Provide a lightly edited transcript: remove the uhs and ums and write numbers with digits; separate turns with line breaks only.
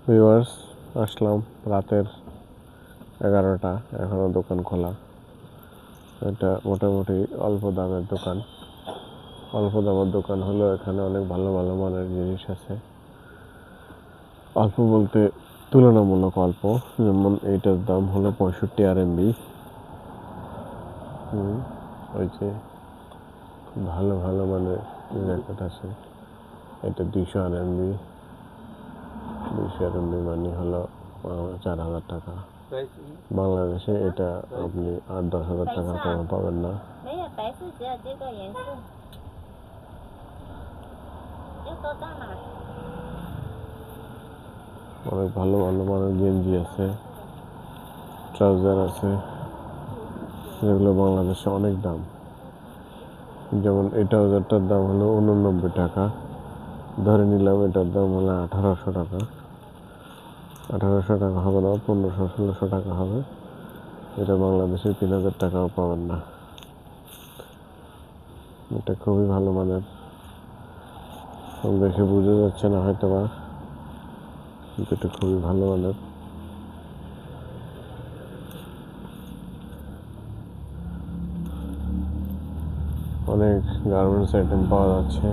Viewers, আসলাম রাতের 11টা, এখনো দোকান খোলা। এটা মোটামুটি অল্প দামের দোকান। অল্প দামের দোকান হলেও এখানে অনেক ভালো ভালো মানের জিনিস আছে। অল্প বলতে তুলনামূলক অল্প। যেমন এইটার দাম হলো 65 RMB। ওই যে ভালো ভালো মানের জ্যাকেট আছে। এটা 200 RMB। 200 RMB মানে হলো 4000 টাকা। বাংলাদেশে এটা আপনি 8-10 হাজার টাকার কমে পাবেন না। অনেক ভালো ভালো মানের গেঞ্জি আছে, ট্রাউজার আছে, যেগুলো বাংলাদেশে অনেক দাম। যেমন এই ট্রাউজারটার দাম হলো 89 টাকা। ধরে নিলাম এটার দাম হলো 1800 টাকা। 1800 টাকা হবে না, 1500-1600 টাকা হবে। এটা বাংলাদেশে 3000 টাকাও পাবেন না। এটা খুবই ভালো মানের, দেখে বোঝা যাচ্ছে না হয়তো বা, কিন্তু এটা খুবই ভালো মানের। অনেক গার্মেন্টস আইটেম পাওয়া যাচ্ছে।